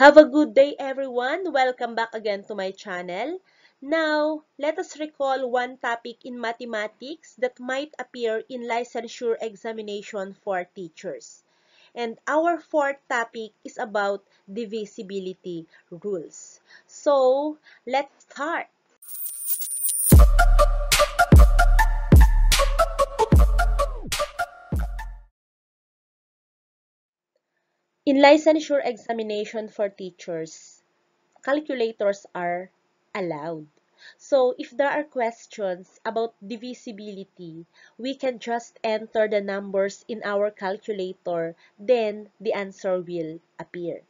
Have a good day, everyone. Welcome back again to my channel. Now, let us recall one topic in mathematics that might appear in licensure examination for teachers. And our fourth topic is about divisibility rules. So, let's start. In licensure examination for teachers, calculators are allowed. So, if there are questions about divisibility, we can just enter the numbers in our calculator, then the answer will appear.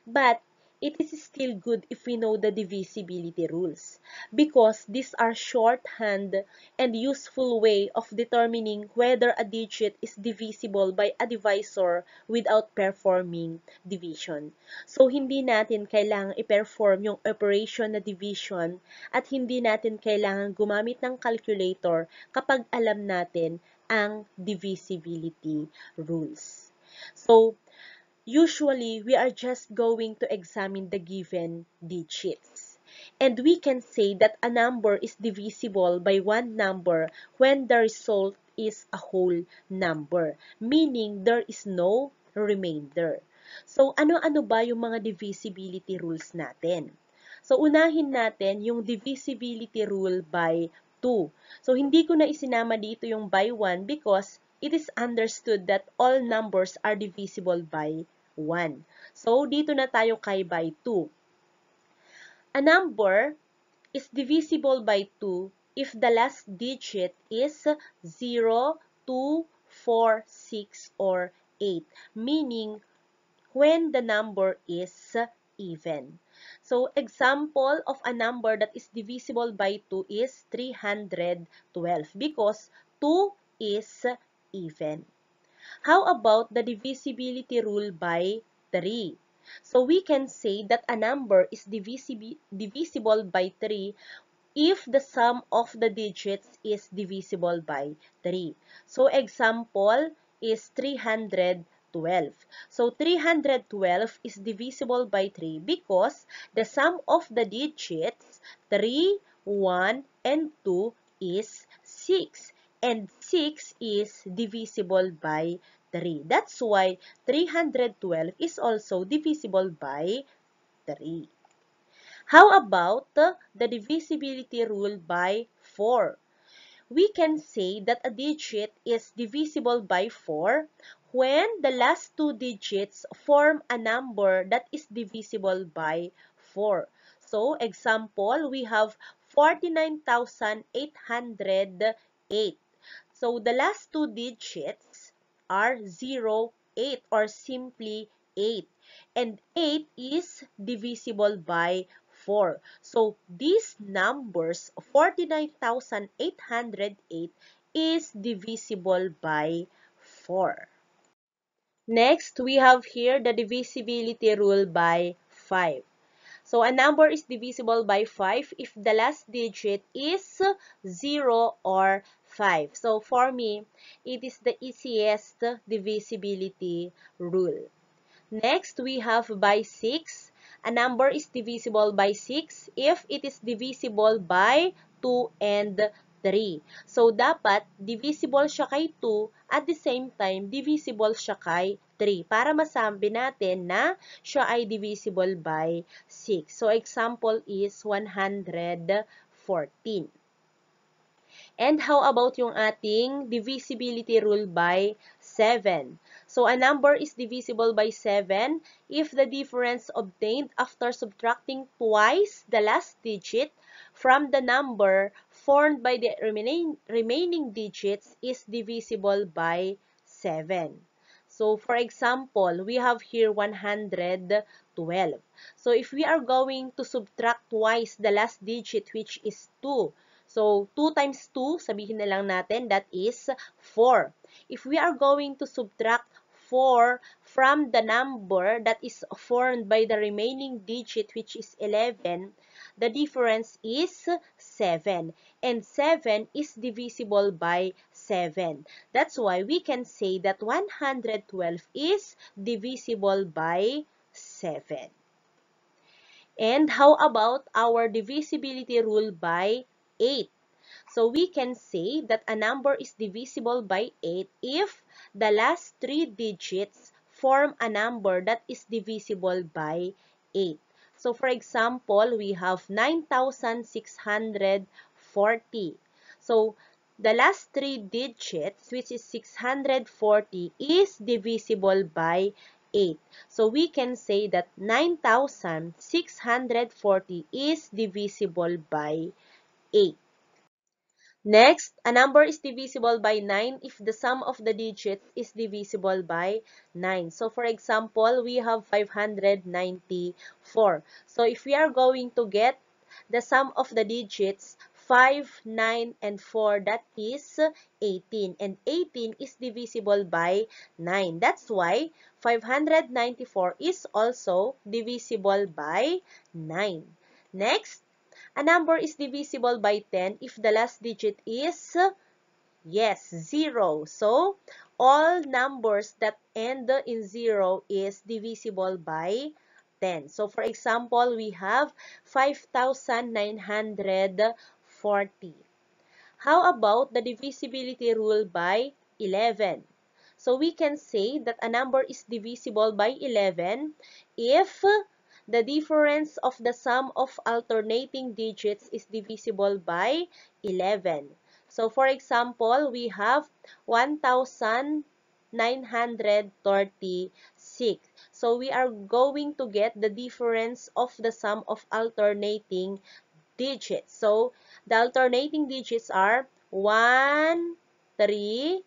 But it is still good if we know the divisibility rules because these are shorthand and useful way of determining whether a digit is divisible by a divisor without performing division. So, hindi natin kailangang i-perform yung operation na division at hindi natin kailangang gumamit ng calculator kapag alam natin ang divisibility rules. So, usually, we are just going to examine the given digits. And we can say that a number is divisible by one number when the result is a whole number, meaning there is no remainder. So, ano-ano ba yung mga divisibility rules natin? So, unahin natin yung divisibility rule by 2. So, hindi ko na isinama dito yung by 1 because it is understood that all numbers are divisible by 1. So, dito na tayo kay by 2. A number is divisible by 2 if the last digit is 0, 2, 4, 6, or 8, meaning when the number is even. So, example of a number that is divisible by 2 is 312 because 2 is even. How about the divisibility rule by 3? So, we can say that a number is divisible by 3 if the sum of the digits is divisible by 3. So, example is 312. So, 312 is divisible by 3 because the sum of the digits 3, 1, and 2 is 6. And 6 is divisible by 3. That's why 312 is also divisible by 3. How about the divisibility rule by 4? We can say that a digit is divisible by 4 when the last two digits form a number that is divisible by 4. So, example, we have 49,808. So, the last two digits are 0, 8, or simply 8. And 8 is divisible by 4. So, these numbers, 49,808, is divisible by 4. Next, we have here the divisibility rule by 5. So, a number is divisible by 5 if the last digit is 0 or 5. So, for me, it is the easiest divisibility rule. Next, we have by 6. A number is divisible by 6 if it is divisible by 2 and 3. So, dapat divisible siya kay 2 at the same time divisible siya kay 3 para masabi natin na siya ay divisible by 6. So, example is 114. And how about yung ating divisibility rule by 7? So, a number is divisible by 7 if the difference obtained after subtracting twice the last digit from the number formed by the remaining digits is divisible by 7. So, for example, we have here 112. So, if we are going to subtract twice the last digit, which is 2, so, 2 times 2, sabihin na lang natin, that is 4. If we are going to subtract 4 from the number that is formed by the remaining digit, which is 11, the difference is 7. And 7 is divisible by 7. That's why we can say that 112 is divisible by 7. And how about our divisibility rule by 8? So we can say that a number is divisible by 8 if the last three digits form a number that is divisible by 8. So for example, we have 9,640. So the last three digits, which is 640, is divisible by 8. So we can say that 9,640 is divisible by 8. Next, a number is divisible by 9 if the sum of the digits is divisible by 9. So, for example, we have 594. So, if we are going to get the sum of the digits, 5, 9, and 4, that is 18. And 18 is divisible by 9. That's why 594 is also divisible by 9. Next, a number is divisible by 10 if the last digit is, yes, 0. So, all numbers that end in 0 is divisible by 10. So, for example, we have 5,940. How about the divisibility rule by 11? So we can say that a number is divisible by 11 if the difference of the sum of alternating digits is divisible by 11. So for example, we have 1,936. So we are going to get the difference of the sum of alternating digits. So, the alternating digits are 1, 3,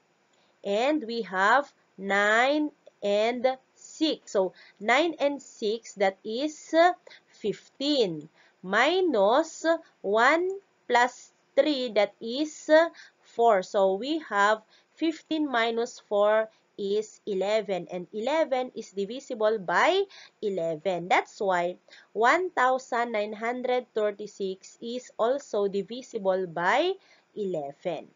and we have 9 and 6. So, 9 and 6, that is 15. Minus 1 plus 3, that is 4. So, we have 15 minus 4 is 11. And 11 is divisible by 11. That's why 1,936 is also divisible by 11.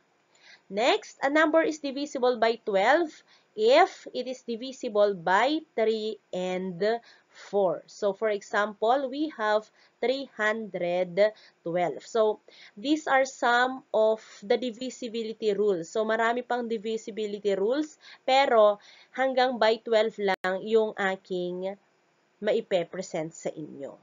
Next, a number is divisible by 12 if it is divisible by 3 and 4. So, for example, we have 312. So, these are some of the divisibility rules. So, marami pang divisibility rules, pero hanggang by 12 lang yung aking maipe-present sa inyo.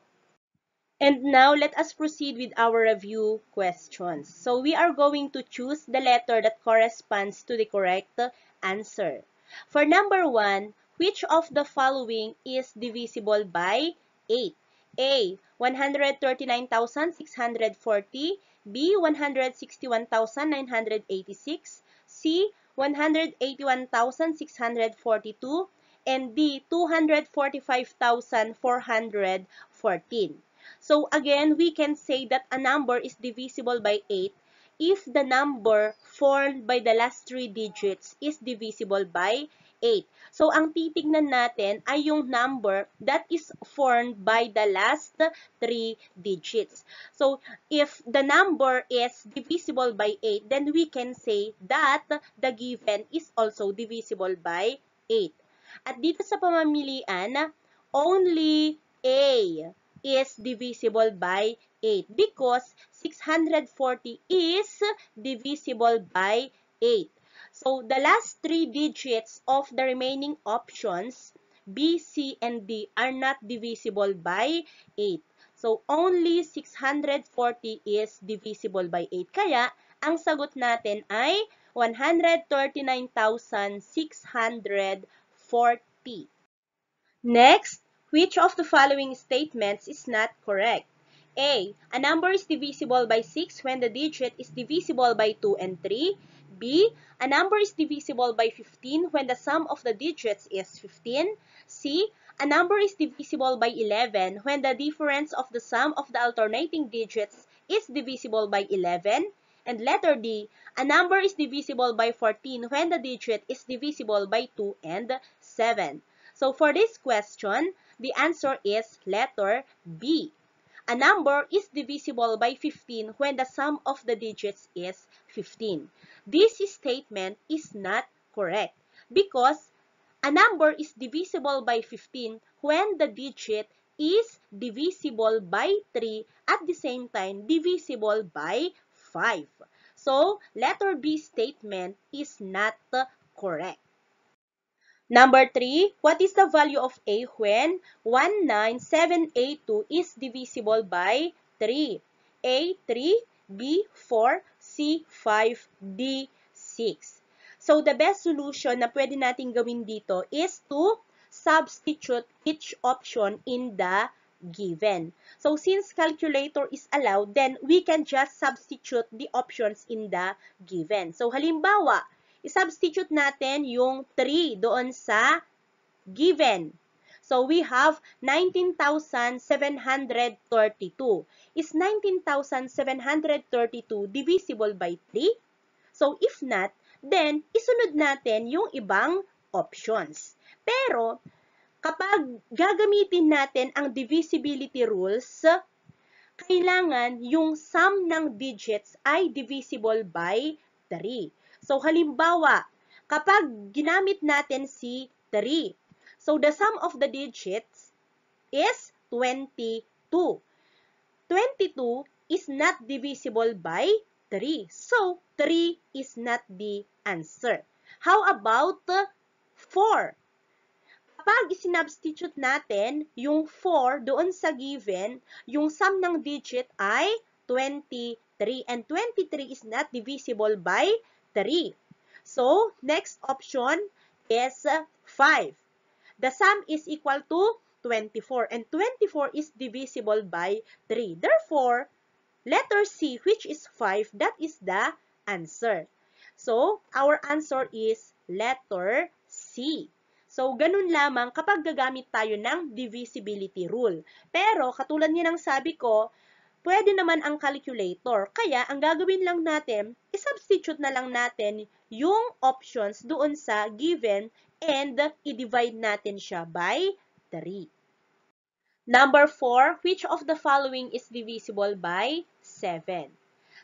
And now, let us proceed with our review questions. So, we are going to choose the letter that corresponds to the correct answer. For number 1, which of the following is divisible by 8? A. 139,640. B. 161,986. C. 181,642. And D. 245,414. So again, we can say that a number is divisible by 8 if the number formed by the last three digits is divisible by 8. So ang titignan natin ay yung number that is formed by the last three digits. So if the number is divisible by 8, then we can say that the given is also divisible by 8. At dito sa pamamilian, only A is divisible by 8 because 640 is divisible by 8. So, the last three digits of the remaining options, B, C, and D, are not divisible by 8. So, only 640 is divisible by 8. Kaya, ang sagot natin ay 139,640. Next, which of the following statements is not correct? A. A number is divisible by 6 when the digit is divisible by 2 and 3. B. A number is divisible by 15 when the sum of the digits is 15. C. A number is divisible by 11 when the difference of the sum of the alternating digits is divisible by 11. And letter D. A number is divisible by 14 when the digit is divisible by 2 and 7. So for this question, the answer is letter B. A number is divisible by 15 when the sum of the digits is 15. This statement is not correct because a number is divisible by 15 when the digit is divisible by 3 at the same time divisible by 5. So, letter B statement is not correct. Number 3, what is the value of A when 19782 is divisible by 3? A, 3, B, 4, C, 5, D, 6. So, the best solution na pwede natin gawin dito is to substitute each option in the given. So, since calculator is allowed, then we can just substitute the options in the given. So, halimbawa, i-substitute natin yung 3 doon sa given. So, we have 19,732. Is 19,732 divisible by 3? So, if not, then isunod natin yung ibang options. Pero, kapag gagamitin natin ang divisibility rules, kailangan yung sum ng digits ay divisible by 3. So, halimbawa, kapag ginamit natin si 3, so the sum of the digits is 22. 22 is not divisible by 3. So, 3 is not the answer. How about 4? Kapag isinubstitute natin yung 4 doon sa given, yung sum ng digit ay 23. And 23 is not divisible by 3. So, next option is 5. The sum is equal to 24. And 24 is divisible by 3. Therefore, letter C, which is 5, that is the answer. So, our answer is letter C. So, ganun lamang kapag gagamit tayo ng divisibility rule. Pero, katulad niya ng sabi ko, pwede naman ang calculator. Kaya, ang gagawin lang natin, i-substitute na lang natin yung options doon sa given and i-divide natin siya by 3. Number 4, which of the following is divisible by 7?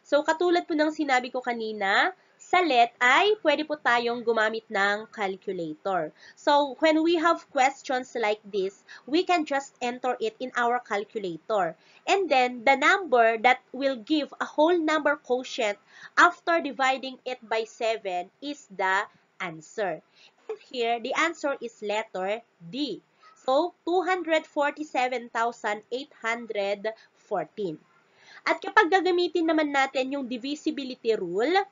So, katulad po ng sinabi ko kanina, sa let ay pwede po tayong gumamit ng calculator. So, when we have questions like this, we can just enter it in our calculator. And then, the number that will give a whole number quotient after dividing it by 7 is the answer. And here, the answer is letter D. So, 247,814. At kapag gagamitin naman natin yung divisibility rule,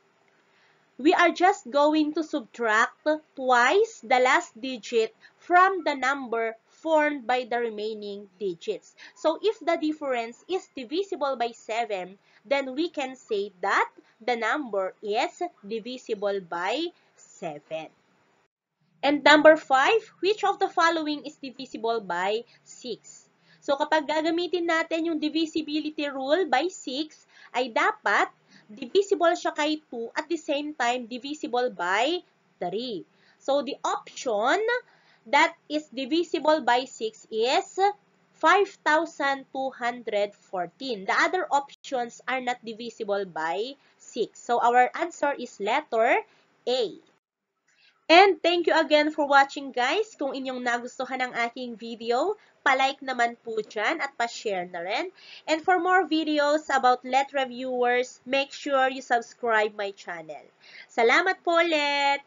we are just going to subtract twice the last digit from the number formed by the remaining digits. So, if the difference is divisible by 7, then we can say that the number is divisible by 7. And number 5, which of the following is divisible by 6? So, kapag gagamitin natin yung divisibility rule by 6, ay dapat divisible siya kay 2 at the same time divisible by 3. So, the option that is divisible by 6 is 5,214. The other options are not divisible by 6. So, our answer is letter A. And thank you again for watching, guys. Kung inyong nagustuhan ang aking video, palike naman po dyan at pa-share na rin. And for more videos about Let Reviewers, make sure you subscribe my channel. Salamat po ulit!